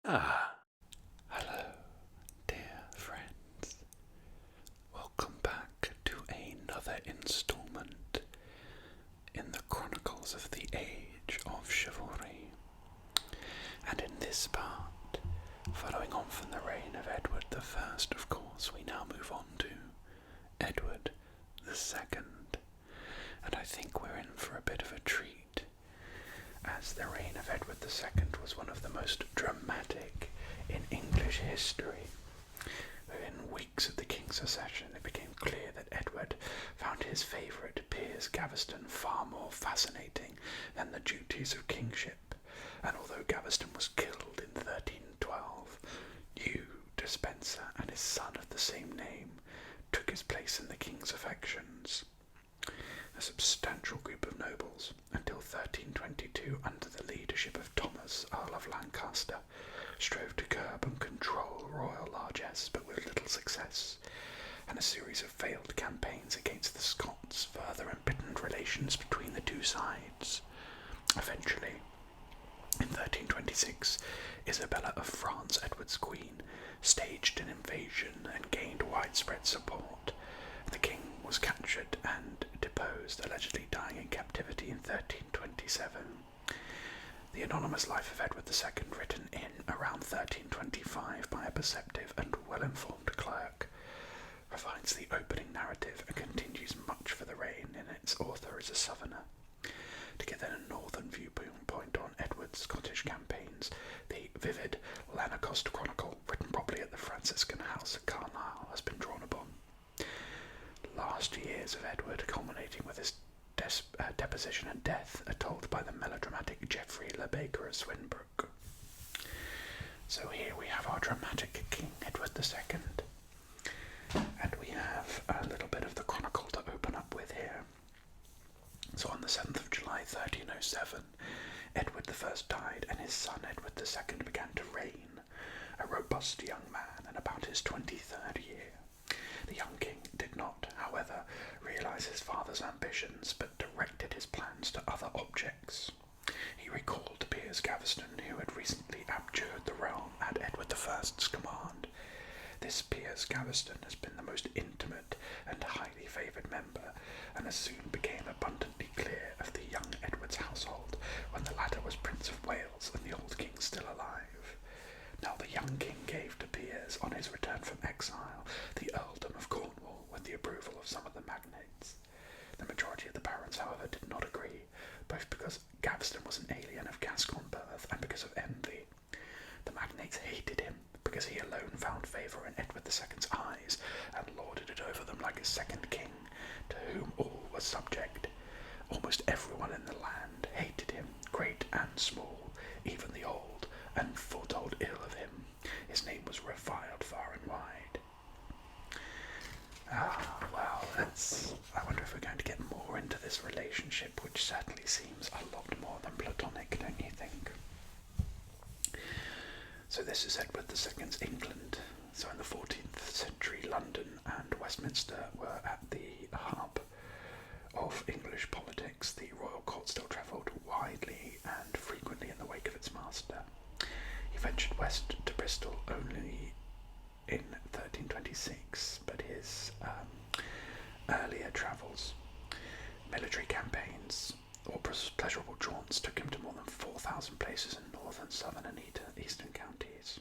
Hello, dear friends. Welcome back to another installment in the Chronicles of the Age of Chivalry. And in this part, following on from the reign of Edward the First, of course, we now move on to Edward the Second. And I think we're in for a bit of a treat, as the reign of Edward II was one of the most dramatic in English history. Within weeks of the King's accession, it became clear that Edward found his favourite, Piers Gaveston, far more fascinating than the duties of kingship, and although Gaveston was killed in 1312, Hugh Despenser and his son of the same name took his place in the King's affections. A substantial group of nobles, until 1322 under the leadership of Thomas, Earl of Lancaster, strove to curb and control royal largesse, but with little success, and a series of failed campaigns against the Scots further embittered relations between the two sides. Eventually, in 1326, Isabella of France, Edward's queen, staged an invasion and gained widespread support. The king was captured and deposed, allegedly dying in captivity in 1327. The anonymous life of Edward II, written in around 1325 by a perceptive and well-informed clerk, provides the opening narrative and continues much for the reign, and its author is a southerner. To get a northern viewpoint on Edward's Scottish campaigns, the vivid Lanercost Chronicle, written probably at the Franciscan house at Carlisle, has been drawn upon. Last years of Edward, culminating with his deposition and death, are told by the melodramatic Geoffrey Le Baker of Swinbrook. So here we have our dramatic King Edward II, and we have a little bit of the chronicle to open up with here. So on the 7th of July 1307, Edward I died, and his son Edward II began to reign, a robust young man and about his 23rd year. The young king did not, however, realise his father's ambitions, but directed his plans to other objects. He recalled Piers Gaveston, who had recently abjured the realm at Edward I's command. This Piers Gaveston has been the most intimate and highly favoured member, and as soon became abundantly clear of the young Edward's household when the latter was Prince of Wales and the old king still alive. Now the young king gave to Piers, on his return from exile, the earldom of Cornwall with the approval of some of the magnates. The majority of the barons, however, did not agree, both because Gaveston was an alien of Gascon birth and because of envy. The magnates hated him because he alone found favour in Edward II's eyes and lorded it over them like a second king, to whom all was subject. Almost everyone in the land hated him, great and small, even the old, and foretold ill of him. His name was reviled far and wide. I wonder if we're going to get more into this relationship, which certainly seems a lot more than platonic, don't you think? So this is Edward II's England. So in the 14th century, London and Westminster were at the hub of English politics. The royal court still travelled widely and frequently in the wake of its master. He ventured west to Bristol only in 1326, but his earlier travels, military campaigns, or pleasurable jaunts took him to more than 4,000 places in northern, southern and eastern counties.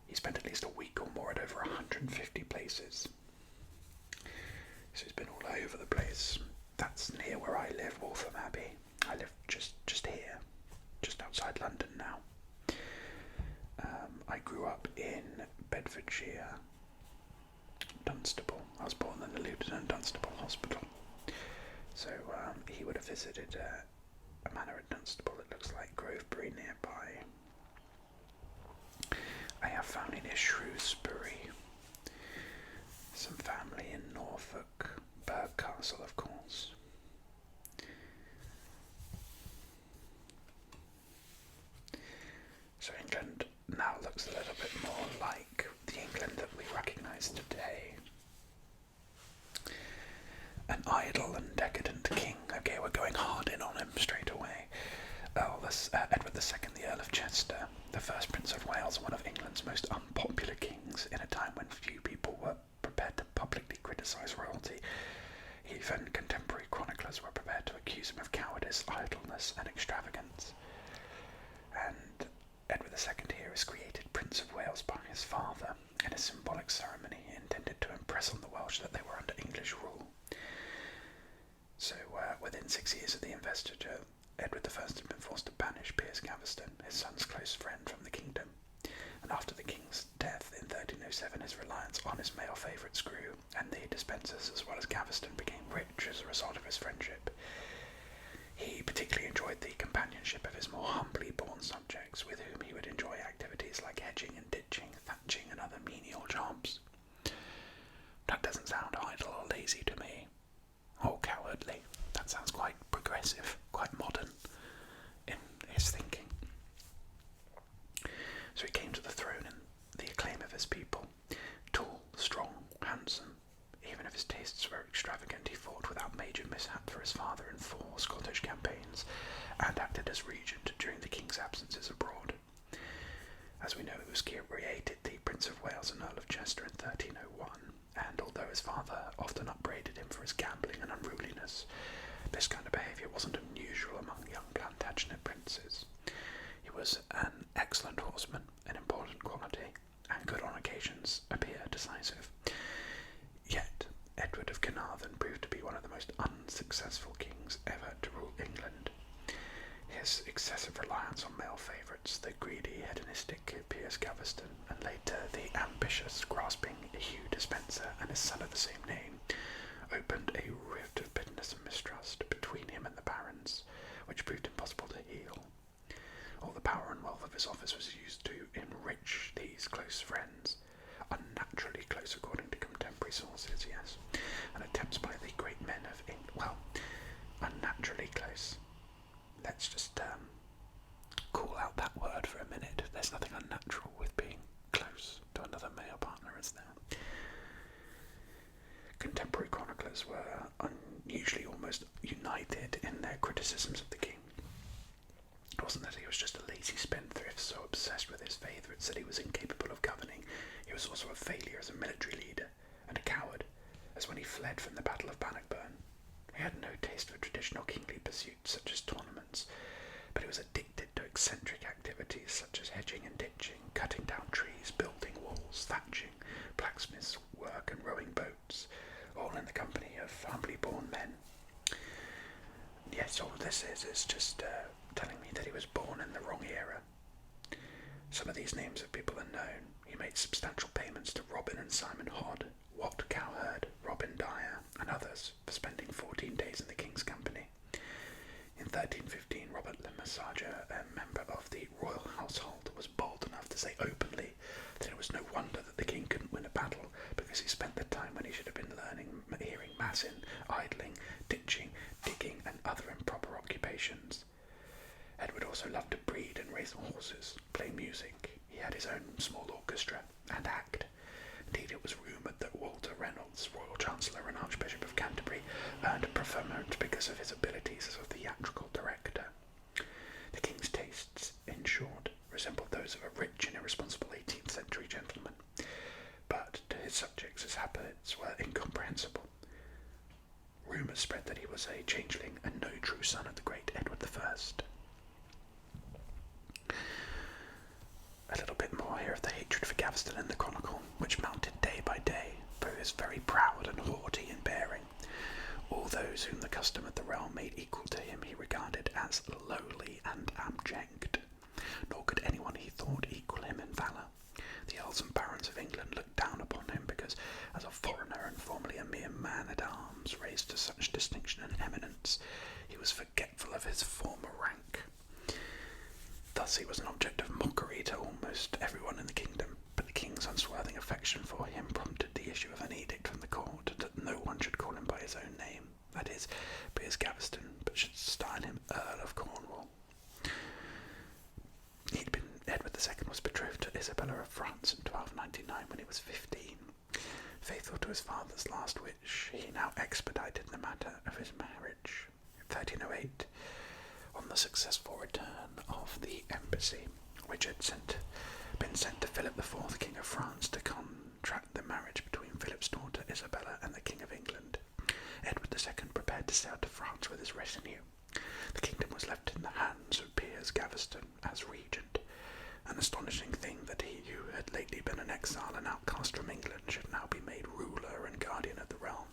He spent at least a week or more at over 150 places. So he's been all over the place. That's near where I live, Waltham Abbey. I live just here, just outside London now. I grew up in Bedfordshire, Dunstable. I was born in the Luton and Dunstable Hospital. So he would have visited a manor at Dunstable that looks like Grovebury nearby. I have family near Shrewsbury, some family in Norfolk, Burgh Castle of course. So England now looks a little bit more like the England that we recognise today. An idle and decadent king. Okay, we're going hard in on him straight away. Edward II the Earl of Chester, the first Prince of Wales and one of England's most unpopular kings in a time when few people were prepared to publicly criticise royalty. Even contemporary chroniclers were prepared to accuse him of cowardice, idleness and extravagance. And Edward II here is created Prince of Wales by his father in a symbolic ceremony intended to impress on the Welsh that they were under English rule. So within 6 years of the investiture, Edward I had been forced to banish Piers Gaveston, his son's close friend, from the kingdom, and after the king's death in 1307 his reliance on his male favourites grew, and the Despensers as well as Gaveston became rich as a result of his friendship. He particularly enjoyed the companionship of his more humbly born subjects, with whom he would enjoy activities like hedging and ditching, thatching and other menial jobs. That doesn't sound idle or lazy to me, or cowardly. That sounds quite progressive, quite modern in his thinking. So he came to the throne in the acclaim of his people. Tall, strong, handsome. Even if his tastes were extravagant, he fought without major mishap for his father in 4 Scottish campaigns, and acted as regent during the king's absences abroad. As we know, he was created the Prince of Wales and Earl of Chester in 1301, and although his father often upbraided him for his gambling and unruliness, this kind of behaviour wasn't unusual among young Plantagenet princes. He was an excellent horseman, an important quality, and could on occasions appear decisive. Yet, Edward of Carnarvon proved to be one of the most unsuccessful kings ever to rule England. His excessive reliance on male favourites, the greedy, hedonistic Piers Gaveston, and later the ambitious, grasping Hugh Despenser and his son of the same name, opened a rift of bitterness and mistrust between him and the barons, which proved impossible to heal. All the power and wealth of his office was used to enrich these close friends, unnaturally close according to contemporary sources, yes, and attempts by the great men of England, well, unnaturally close. Let's just call out that word for a minute. There's nothing unnatural with being close to another male partner, is there? Contemporary chroniclers were unusually almost united in their criticisms of the king. It wasn't that he was just a lazy spendthrift so obsessed with his favourites that he was incapable of governing. He was also a failure as a military leader, and a coward, as when he fled from the Battle of Bannockburn. He had no taste for traditional kingly pursuits such as tournaments, but he was addicted to eccentric activities such as hedging and ditching, cutting down trees, building walls, thatching, blacksmith's work and rowing boats, all in the company of humbly born men. Yes, all this is just telling me that he was born in the wrong era. Some of these names of people are known. He made substantial payments to Robin and Simon Hodd, Wat Cowherd, Robin Dyer, and others for spending 14 days in the king's company. In 1315, Robert Le Messager, a member of the royal household, was bold enough to say openly that it was no wonder that the king couldn't win a battle, because he spent the time when he should have been hearing mass in, idling, ditching, digging, and other improper occupations. Edward also loved to breed and race horses, play music. He had his own small orchestra, and act. Indeed, it was rumoured that Walter Reynolds, Royal Chancellor and Archbishop of Canterbury, earned preferment because of his abilities as a theatrical director. The king's tastes, in short, resembled those of a rich and irresponsible 18th century gentleman, but to his subjects his habits were incomprehensible. Rumours spread that he was a changeling and no true son of the great Edward I. A little bit more here of the hatred for Gaveston in the Chronicle, which mounted day by day, for he was very proud and haughty in bearing. All those whom the custom of the realm made equal to him he regarded as lowly and abject, nor could anyone he thought equal him in valour. The earls and barons of England looked down upon him because, as a foreigner and formerly a mere man-at-arms, raised to such distinction and eminence, he was forgetful of his former rank. Thus he was an object of mockery to almost everyone in the kingdom, but the king's unswerving affection for him prompted the issue of an edict from the court that no one should call him by his own name, that is, Piers Gaveston, but should style him Earl of Cornwall. Edward II was betrothed to Isabella of France in 1299 when he was 15. Faithful to his father's last wish, he now expedited the matter of his marriage. In 1308, on the successful return of the embassy conspiracy which had been sent to Philip IV, King of France, to contract the marriage between Philip's daughter Isabella and the King of England. Edward II prepared to sail to France with his retinue. The kingdom was left in the hands of Piers Gaveston as regent, an astonishing thing that he who had lately been an exile and outcast from England should now be made ruler and guardian of the realm.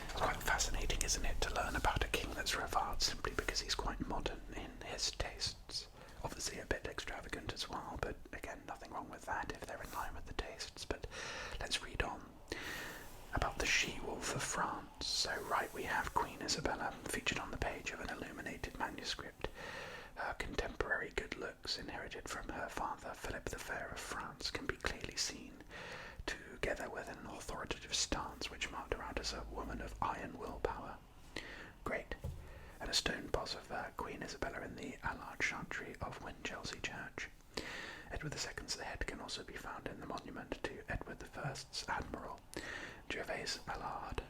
It's quite fascinating, isn't it, to learn about a king that's revered simply because he's quite modern in his tastes. Obviously a bit extravagant as well, but again, nothing wrong with that if they're in line with the tastes. But let's read on about the she-wolf of France. So right, we have Queen Isabella featured on the page of an illuminated manuscript. Her contemporary good looks, inherited from her father Philip the Fair of France, can be clearly seen, together with an authoritative stance which marked her out as a woman of iron willpower. Great. And a stone boss of Queen Isabella in the Allard Chantry of Winchelsea Church. Edward II's head can also be found in the monument to Edward I's Admiral, Gervase Allard.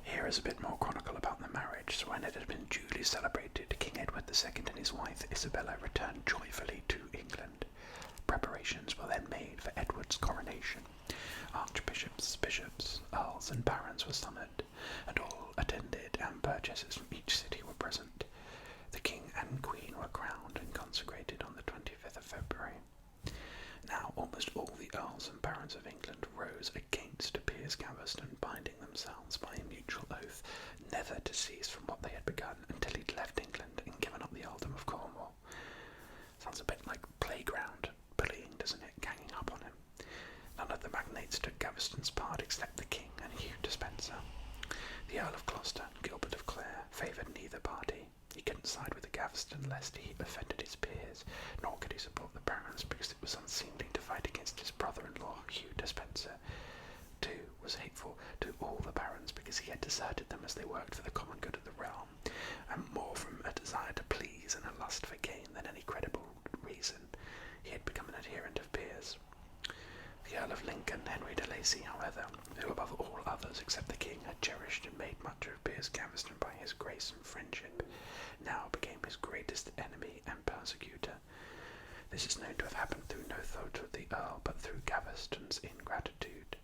Here is a bit more chronicle about the marriage. So when it had been duly celebrated, King Edward II and his wife Isabella returned joyfully to England. Preparations were then made for Edward's coronation. Archbishops, bishops, earls and barons were summoned, and all attended, and burgesses from each city were present. The king and queen were crowned and consecrated on the 25th of February. Now almost all the earls and barons of England rose against Piers Gaveston, binding themselves by a mutual oath never to cease from what they had begun until he'd left England and given up the earldom of Cornwall. Sounds a bit like playground bullying, doesn't it, ganging up on him? None of the magnates took Gaveston's part except the king and Hugh Despenser. The Earl of Gloucester and Gilbert of Clare favoured neither party. He couldn't side with the Gaveston lest he offended his peers, nor could he support the barons because it was unseemly to fight against his brother-in-law Hugh Despenser. Too was hateful to all the barons because he had deserted them as they worked for the common good of the realm, and more from a desire to please and a lust for gain than any credible reason, he had become an adherent of Piers. The Earl of Lincoln, Henry de Lacy, however, who above all others except the king had cherished and made much of Piers Gaveston by his grace and friendship, now became his greatest enemy and persecutor. This is known to have happened through no thought of the Earl, but through Gaveston's ingratitude.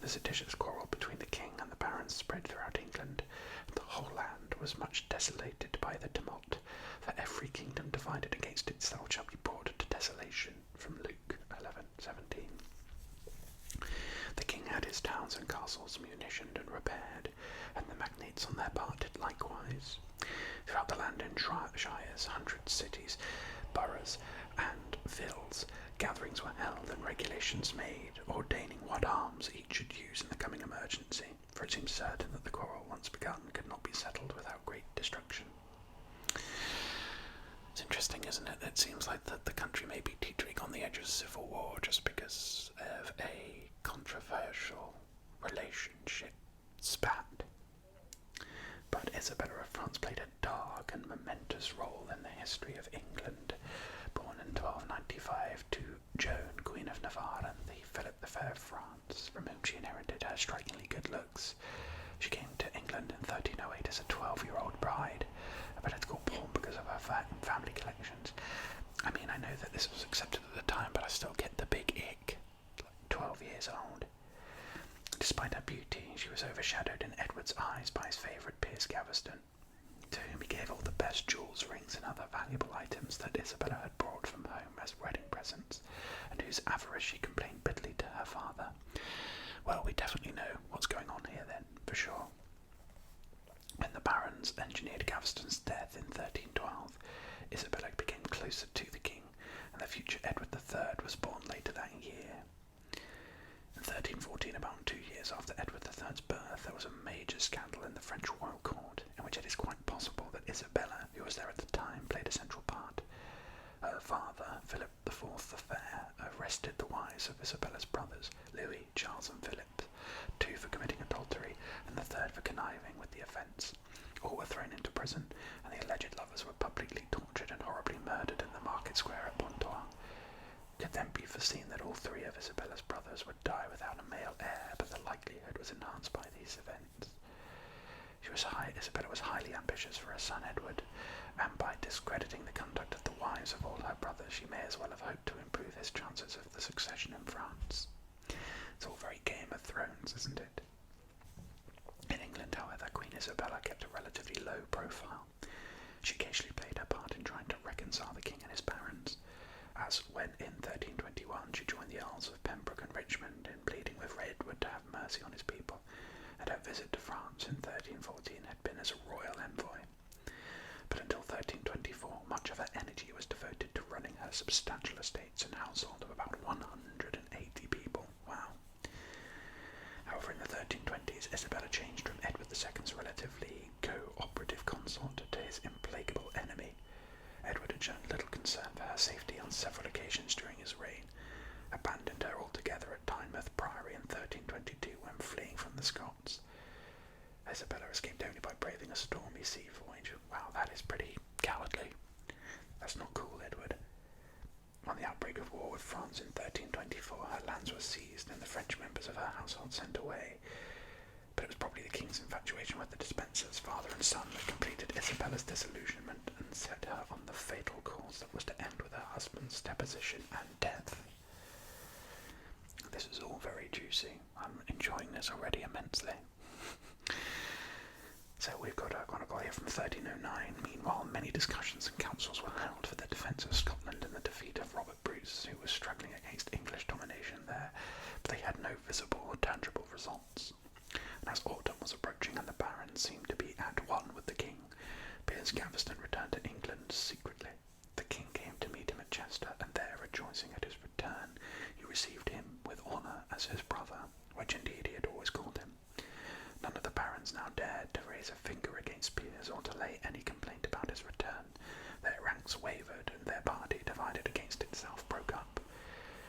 The seditious quarrel between the king and the barons spread throughout England, and the whole land was much desolated by the tumult, for every kingdom divided against itself shall be brought to desolation, from Luke 11:17. The king had his towns and castles munitioned and repaired, and the magnates on their part did likewise. Throughout the land in shires, hundreds, cities, boroughs, and villes, gatherings were held and regulations made, ordaining what arms each should use in the coming emergency, for it seemed certain that the quarrel once begun could not be settled without great destruction. It's interesting, isn't it? It seems like that the country may be teetering on the edge of civil war just because of a controversial relationship spat. But Isabella of France played a dark and momentous role in the history of England. Born in 1295 to Joan, Queen of Navarre, and the Philip the Fair of France, from whom she inherited her strikingly good looks. She came to England in 1308 as a 12-year-old bride, a political pawn because of her family connections. I mean, I know that this was accepted at the time, but I still get the big ick. Like 12 years old. Despite her beauty, she was overshadowed in Edward's eyes by his favourite Piers Gaveston, to whom he gave all the best jewels, rings and other valuable items that Isabella had brought from home as wedding presents, and whose avarice she complained bitterly to her father. Well, we definitely know what's going on here then, for sure. When the barons engineered Gaveston's death in 1312, Isabella became closer to the king, and the future Edward III was born later that year. In 1314, about 2 years after Edward III's birth, there was a major scandal in the French royal court, in which it is quite possible that Isabella, who was there at the time, played a central part. Her father, Philip IV the Fair, arrested the wives of Isabella's brothers, Louis, Charles and Philip, two for committing Isabella was highly ambitious for her son Edward, and by discrediting the conduct of the wives of all her brothers, she may as well have hoped to improve his chances of the succession in France. It's all very Game of Thrones, isn't it? In England, however, Queen Isabella kept a relatively low profile. She occasionally played her part in trying to reconcile the king and his barons, as when in 1321 she joined the Earls of Pembroke and Richmond in pleading with Edward to have mercy on his people, and her visit to France in 1314 had been as a royal envoy. But until 1324, much of her energy was devoted to running her substantial estates and household of about 180 people. Wow. However, in the 1320s, Isabella changed from Edward II's relatively cooperative consort to his implacable enemy. Edward had shown little concern for her safety on several occasions during his reign, abandoned her altogether at Tynemouth Priory in 1322 when fleeing from the Scots. Isabella escaped only by braving a stormy sea voyage. Wow, that is pretty cowardly. That's not cool, Edward. On the outbreak of war with France in 1324, her lands were seized and the French members of her household sent away. But it was probably the king's infatuation with the Despensers, father and son, that completed Isabella's disillusionment and set her on the fatal course that was to end with her husband's deposition and death. This is all very juicy. I'm enjoying this already immensely. So we've got a chronicle here from 1309. Meanwhile, many discussions and councils were held for the defence of Scotland and the defeat of Robert Bruce, who was struggling against English domination there, but they had no visible or tangible results. And as autumn was approaching and the barons seemed to be at one with the king, Piers Gaveston returned to England secretly. The king came to meet him at Chester, and there, rejoicing at his return, he received him with honour as his brother, which indeed he had always called him. None of the barons now dared to raise a finger against Piers or to lay any complaint about his return. Their ranks wavered, and their party, divided against itself, broke up.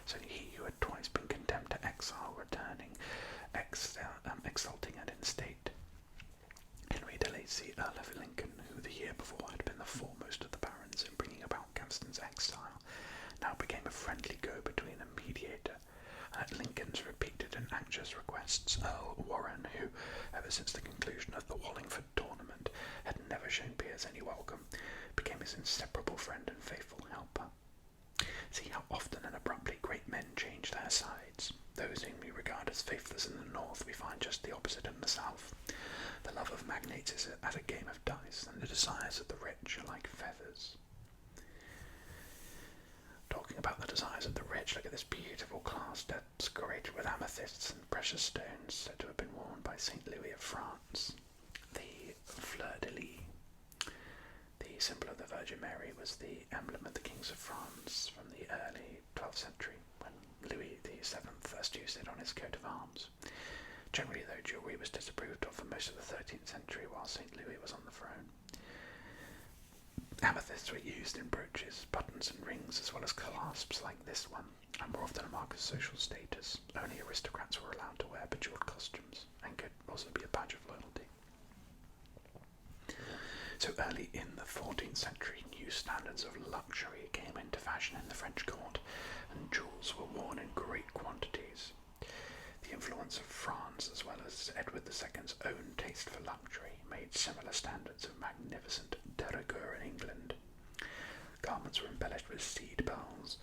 So he who had twice been condemned to exile, returning, exulting and in state. Henry de Lacy, Earl of Lincoln, who the year before had been the foremost of the barons in bringing about Gaveston's exile, now became a friendly go-between and mediator. At Lincoln's repeated and anxious requests, Earl Warren, who, ever since the conclusion of the Wallingford tournament, had never shown Piers any welcome, became his inseparable friend and faithful helper. See how often and abruptly great men change their sides. Those whom we regard as faithless in the north we find just the opposite in the south. The love of magnates is at a game of dice, and the desires of the rich are like feathers. Talking about the desires of the rich, look at this beautiful clasp decorated with amethysts and precious stones said to have been worn by St. Louis of France. The fleur-de-lis, the symbol of the Virgin Mary, was the emblem of the kings of France from the early 12th century, when Louis VII first used it on his coat of arms. Generally, though, jewellery was disapproved of for most of the 13th century while St. Louis was on the throne. Amethysts were used in brooches, buttons and rings, as well as clasps like this one, and more often a mark of social status. Only aristocrats were allowed to wear bejewelled costumes, and could also be a badge of loyalty. So early in the 14th century, new standards of luxury came into fashion in the French court, and jewels were worn in great quantities. The influence of France, as well as Edward II's own taste for luxury, made similar standards of magnificent de rigueur in England. Garments were embellished with seed pearls,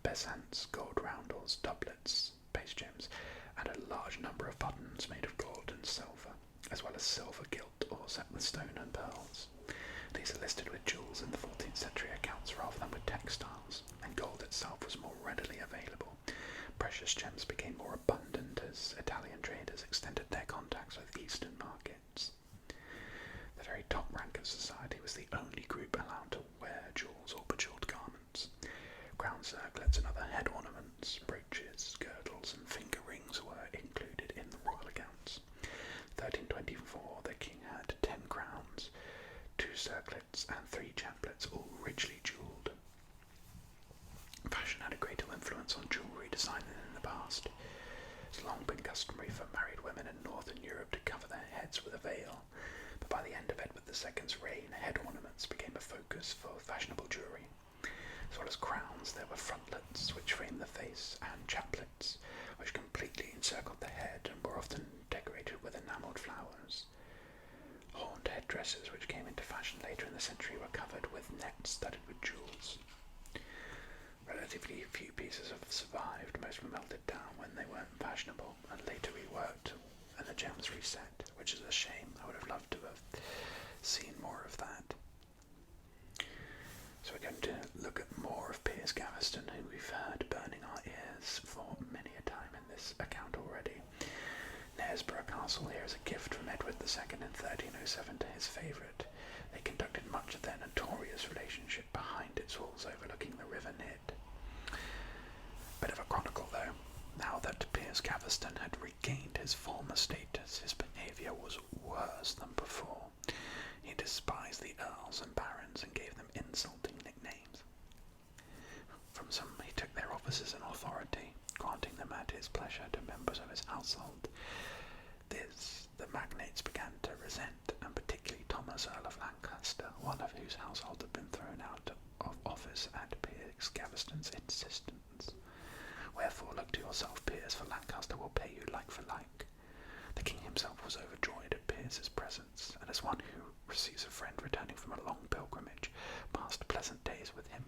bezants, gold roundels, doublets, paste gems, and a large number of buttons made of gold and silver, as well as silver gilt or set with stone and pearls. These are listed with jewels in the 14th century accounts rather than with textiles, and gold itself was more readily available. Precious gems became more abundant as Italian traders extended their contacts with Eastern markets. The very top rank of society was the only group allowed to wear jewels or bejewelled garments. Crown circlets and other head ornaments, brooches, girdles and finger rings were included in the royal accounts. 1324, the king had 10 crowns, 2 circlets and 3 chaplets, all richly jewelled. Fashion had a greater influence on jewellery design than in the past. It's long been customary for married women in northern Europe to cover their heads with a veil, but by the end of Edward II's reign, head ornaments became a focus for fashionable jewellery. As well as crowns, there were frontlets, which framed the face, and chaplets, which completely encircled the head and were often decorated with enamelled flowers. dresses which came into fashion later in the century were covered with nets studded with jewels. Relatively few pieces have survived. Most were melted down when they weren't fashionable and later reworked and the gems reset, which is a shame. I would have loved to have seen more of that. So we're going to look at more of Piers Gaveston, who we've heard burning our ears for many a time in this account already. Knaresborough Castle here is a gift from Edward II in 1307 to his favourite. They conducted much of their notorious relationship behind its walls overlooking the River Nid. Bit of a chronicle though. Now that Piers Gaveston had regained his former status, his behaviour was worse than before. He despised the earls and barons and gave them insulting nicknames. From some he took their offices and authority, granting them at his pleasure to members of his household. This the magnates began to resent, and particularly Thomas, Earl of Lancaster, one of whose household had been thrown out of office at Piers Gaveston's insistence. Wherefore look to yourself, Piers, for Lancaster will pay you like for like. The king himself was overjoyed at Piers's presence, and as one who receives a friend returning from a long pilgrimage, passed pleasant days with him.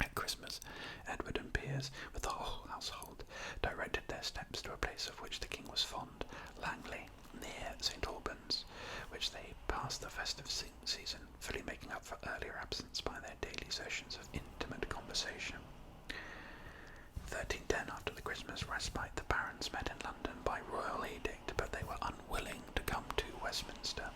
At Christmas, Edward and Piers, with the whole household, directed their steps to a place of which the king was fond, Langley, near St. Albans, which they passed the festive season, fully making up for earlier absence by their daily sessions of intimate conversation. 1310, after the Christmas respite, the barons met in London by royal edict, but they were unwilling to come to Westminster,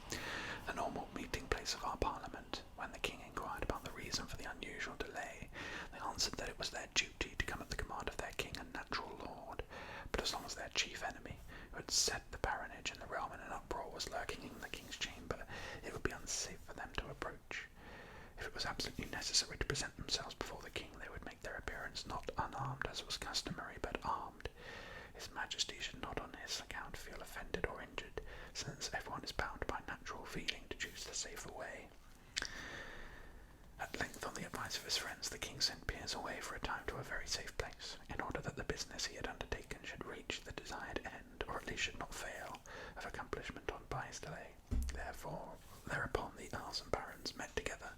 the normal meeting place of our Parliament. When the king inquired about the reason for the unusual delay, they answered that it was their duty to come at the command of their king and natural lord, but as long as their chief enemy, who had set the baronage and the realm in an uproar, was lurking in the king's chamber, it would be unsafe for them to approach. If it was absolutely necessary to present themselves before the king, they would make their appearance not unarmed as was customary, but armed. His Majesty should not on his account feel offended or injured, since everyone is bound by natural feeling to choose the safer way. At length, on the advice of his friends, the king sent Piers away for a time to a very safe place, in order that the business he had undertaken should reach the desired end, or at least should not fail of accomplishment by his delay. Thereupon the earls and barons met together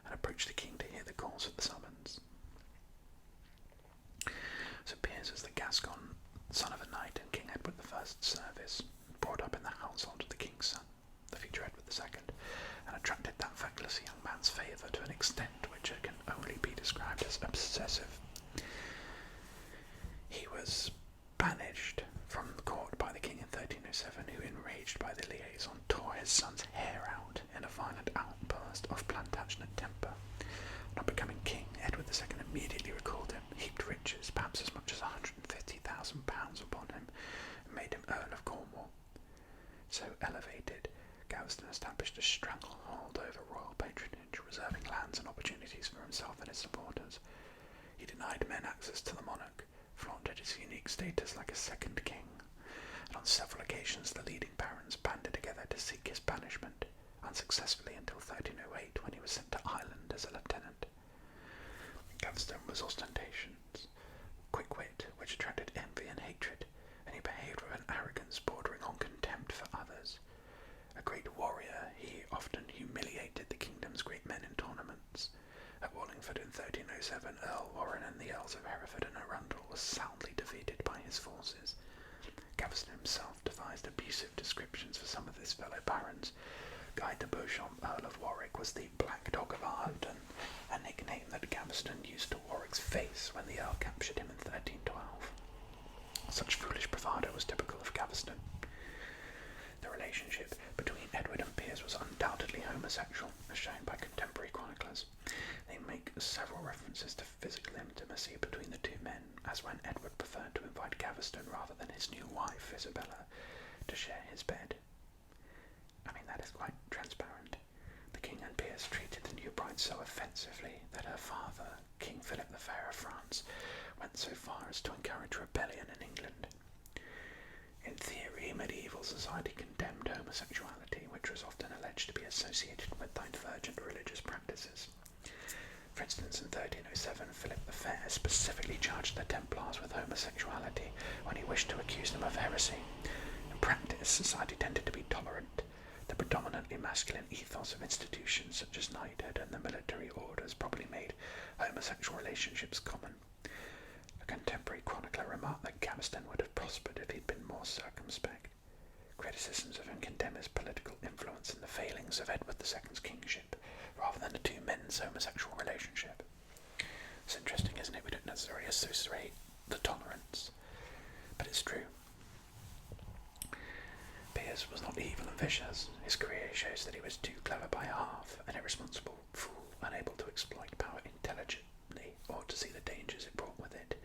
and approached the king to hear the cause of the summons. So Piers is the Gascon son of a knight in King Edward I's service, brought up in the household of the king's son, the future Edward II, and attracted that feckless young man's favour to an extent which can only be described as obsessive. He was banished from the court by the king in 1307, who, enraged by the liaison, tore his son's hair out in a violent outburst of Plantagenet temper. Not becoming king, Edward II immediately recalled him, heaped riches, perhaps as much as £150,000 upon him, and made him Earl of Cornwall. So elevated, Gaveston established a stranglehold over royal patronage, reserving lands and opportunities for himself and his supporters. He denied men access to the monarch, flaunted his unique status like a second king, and on several occasions the leading barons banded together to seek his banishment, unsuccessfully until 1308, when he was sent to Ireland as a lieutenant. Gaveston was ostentatious, quick wit, which attracted envy and hatred, and he behaved with an arrogance bordering on contempt for others. A great warrior, he often humiliated the kingdom's great men in tournaments. At Wallingford in 1307, Earl Warren and the Earls of Hereford and Arundel were soundly defeated by his forces. Gaveston himself devised abusive descriptions for some of his fellow barons. Guy de Beauchamp, Earl of Warwick, was the Black Dog of Arden, a nickname that Gaveston used to Warwick's face when the Earl captured him in 1312. Such foolish bravado was typical of Gaveston. The relationship between Edward and Piers was undoubtedly homosexual, as shown by contemporary chroniclers. They make several references to physical intimacy between the two men, as when Edward preferred to invite Gaveston rather than his new wife, Isabella, to share his bed. I mean, that is quite transparent. The king and Piers treated the new bride so offensively that her father, King Philip the Fair of France, went so far as to encourage rebellion in England. In theory, medieval society condemned homosexuality, which was often alleged to be associated with divergent religious practices. For instance, in 1307, Philip the Fair specifically charged the Templars with homosexuality when he wished to accuse them of heresy. In practice, society tended to be tolerant. The predominantly masculine ethos of institutions such as knighthood and the military orders probably made homosexual relationships common. A contemporary chronicler remarked that Gaveston would have prospered if he'd been more circumspect. Criticisms of him condemn his political influence and the failings of Edward II's kingship, rather than the two men's homosexual relationship. It's interesting, isn't it? We don't necessarily associate the tolerance, but it's true. Piers was not evil and vicious. His career shows that he was too clever by half, an irresponsible fool, unable to exploit power intelligently or to see the dangers it brought with it.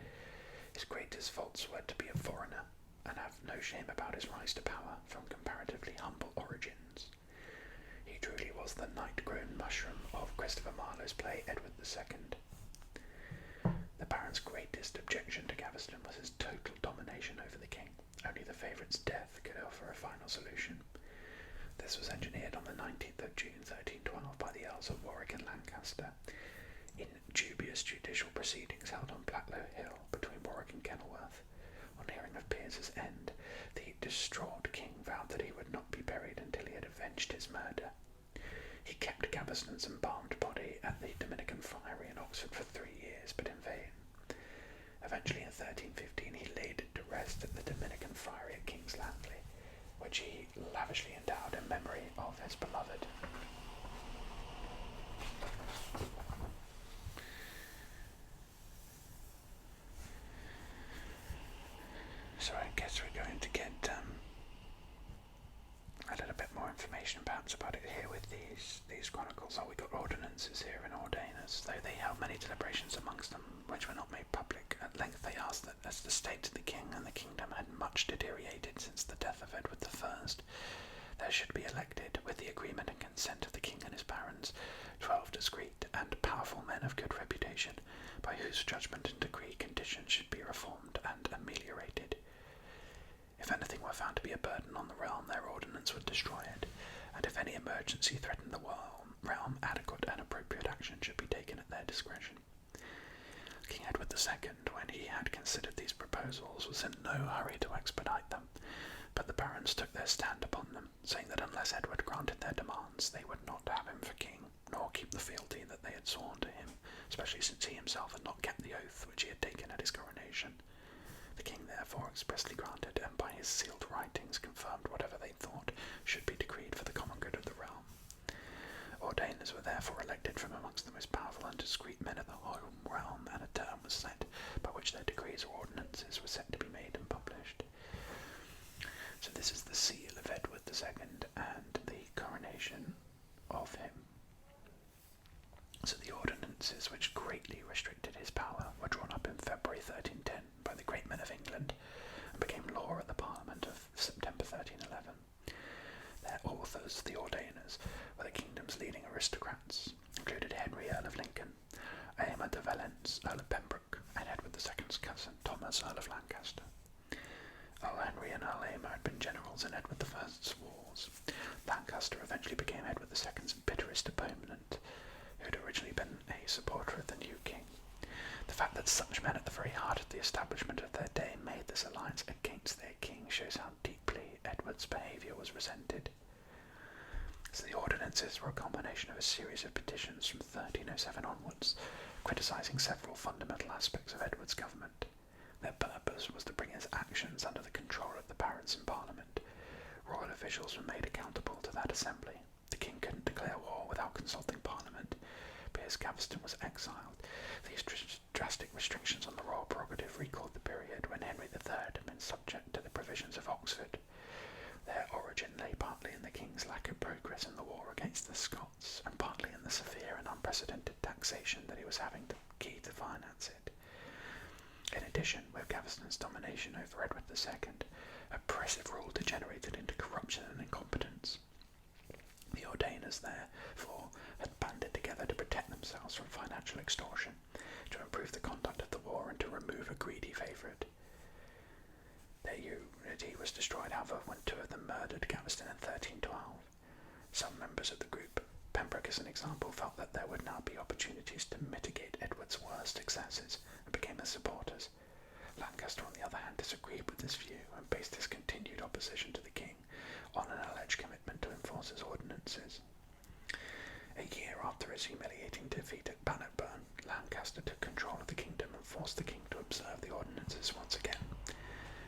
His greatest faults were to be a foreigner and have no shame about his rise to power from comparatively humble origins. He truly was the night-grown mushroom of Christopher Marlowe's play Edward II. The Baron's greatest objection to Gaveston was his total domination over the king. Only the favourite's death could offer a final solution. This was engineered on the 19th of June 1312 by the Earls of Warwick and Lancaster, in dubious judicial proceedings held on Blacklow Hill between Warwick and Kenilworth. On hearing of Piers's end, the distraught king vowed that he would not be buried until he had avenged his murder. He kept Gaveston's embalmed body at the Dominican Friary in Oxford for 3 years, but in vain. Eventually, in 1315, he laid it to rest at the Dominican Friary at King's Langley, which he lavishly endowed in memory of his beloved. So I guess we're going to get a little bit more information perhaps about it here with these chronicles. Oh, we got ordinances here and ordainers, though they held many deliberations amongst them which were not made public. At length they asked that, as the state of the king and the kingdom had much deteriorated since the death of Edward I, there should be elected, with the agreement and consent of the king and his barons, 12 discreet and powerful men of good reputation, by whose judgment and decree conditions should be reformed and ameliorated. If anything were found to be a burden on the realm, their ordinance would destroy it, and if any emergency threatened the realm, adequate and appropriate action should be taken at their discretion. King Edward II, when he had considered these proposals, was in no hurry to expedite them, but the barons took their stand upon them, saying that unless Edward granted their demands, they would not have him for king, nor keep the fealty that they had sworn to him, especially since he himself had not kept the oath which he had taken at his coronation. The king therefore expressly granted, and by his sealed writings confirmed whatever they thought should be decreed for the common good of the realm. Ordainers were therefore elected from amongst the most powerful and discreet men of the whole realm, and a term was set by which their decrees or ordinances were set to be made and published. So this is the seal of Edward II and the coronation of him. So the ordinances which greatly restricted his power were drawn up in February 1310 by the great men of England and became law at the Parliament of September 1311. Their authors, the ordainers, were the kingdom's leading aristocrats, included Henry, Earl of Lincoln, Aymer de Valence, Earl of Pembroke, and Edward II's cousin, Thomas, Earl of Lancaster. Earl Henry and Earl Aymer had been generals in Edward I's wars. Lancaster eventually became Edward II's bitterest opponent, who had originally been a supporter of the new king. The fact that such men at the very heart of the establishment of their day made this alliance against their king shows how deeply Edward's behaviour was resented. So the ordinances were a combination of a series of petitions from 1307 onwards, criticising several fundamental aspects of Edward's government. Their purpose was to bring his actions under the control of the barons in Parliament. Royal officials were made accountable to that assembly. The king couldn't declare war without consulting Parliament. Piers Gaveston was exiled. These drastic restrictions on the royal prerogative recalled the period when Henry III had been subject to the provisions of Oxford. Their origin lay partly in the king's lack of progress in the war against the Scots, and partly in the severe and unprecedented taxation that he was having to finance it. In addition, with Gaveston's domination over Edward II, oppressive rule degenerated into corruption and incompetence. The ordainers, therefore, had banded together to protect themselves from financial extortion, to improve the conduct of the war, and to remove a greedy favourite. Their unity was destroyed, however, when 2 of them murdered Gaveston in 1312. Some members of the group, Pembroke as an example, felt that there would now be opportunities to mitigate Edward's worst excesses and became his supporters. Lancaster, on the other hand, disagreed with this view and based his continued opposition to the king on an alleged commitment to enforce his ordinance his humiliating defeat at Bannockburn, Lancaster took control of the kingdom and forced the king to observe the ordinances once again.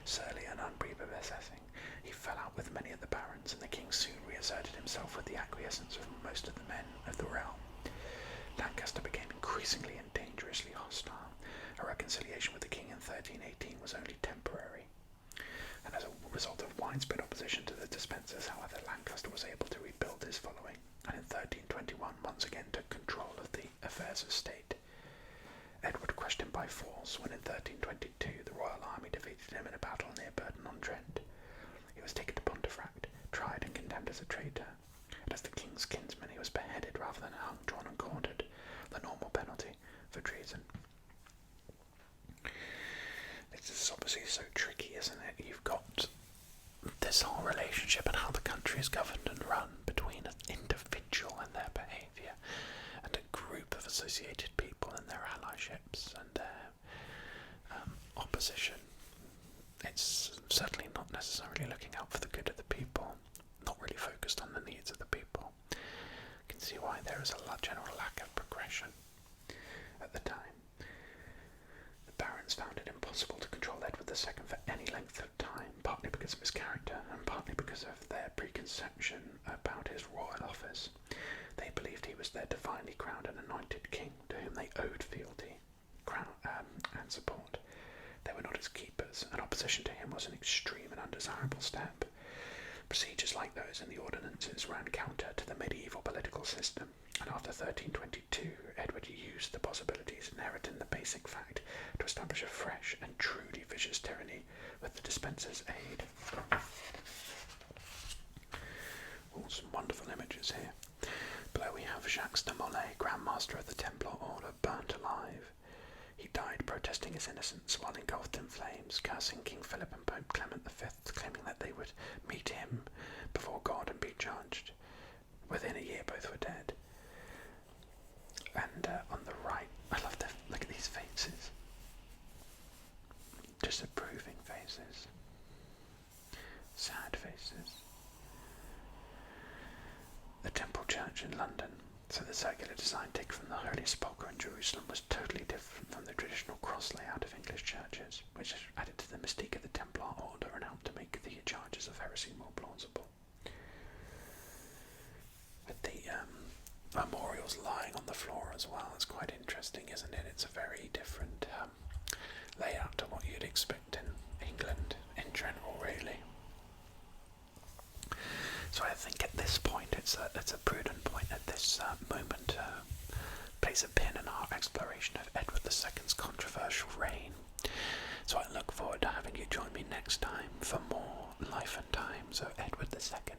Surly and unprepossessing, he fell out with many of the barons, and the king soon reasserted himself with the acquiescence of most of the men of the realm. Lancaster became increasingly and dangerously hostile. A reconciliation with the king in 1318 was only temporary, and as a result of widespread opposition to the Despensers, however, Lancaster was able to rebuild his following, and in 1321 once again took control of the affairs of state. Edward crushed him by force when in 1322 the royal army defeated him in a battle near Burton-on-Trent. He was taken to Pontefract, tried and condemned as a traitor, and as the king's kinsman he was beheaded rather than hung, drawn and quartered, the normal penalty for treason. This is obviously so tricky, isn't it? You've got this whole relationship and how the country is governed and run between an individual and their behaviour and a group of associated people and their allyships and their opposition. It's certainly not necessarily looking out for the good of the people, not really focused on the needs of the people. You can see why there is a general lack of progression at the time. The barons found it impossible to control Edward II for any length of time, partly because of his character and partly because of their preconception about his royal office. They believed he was their divinely crowned and anointed king, to whom they owed fealty and support. They were not his keepers, and opposition to him was an extreme and undesirable step. Procedures like those in the ordinances ran counter to the medieval political system, and after 1322 Edward used the possibilities inherent in the basic fact to establish a fresh and truly vicious tyranny with the Despensers' aid. Some wonderful images here. Below we have Jacques de Molay, Grand Master of the Templar Order, burnt alive. He died protesting his innocence while engulfed in flames, cursing King Philip and Pope Clement V, claiming that they would meet him before God and be judged. Within a year both were dead. And on the right, I love the look at these faces. Disapproving faces. Sad faces. The Temple Church in London, so the circular design taken from the Holy Sepulchre in Jerusalem, was totally different from the traditional cross layout of English churches, which added to the mystique of the Templar Order and helped to make the charges of heresy more plausible. But the memorial's lying on the floor as well. It's quite interesting, isn't it? It's a very different layout to what you'd expect in England in general, really. So I think at this point it's a prudent point at this moment to place a pin in our exploration of Edward II's controversial reign. So I look forward to having you join me next time for more life and times of Edward II.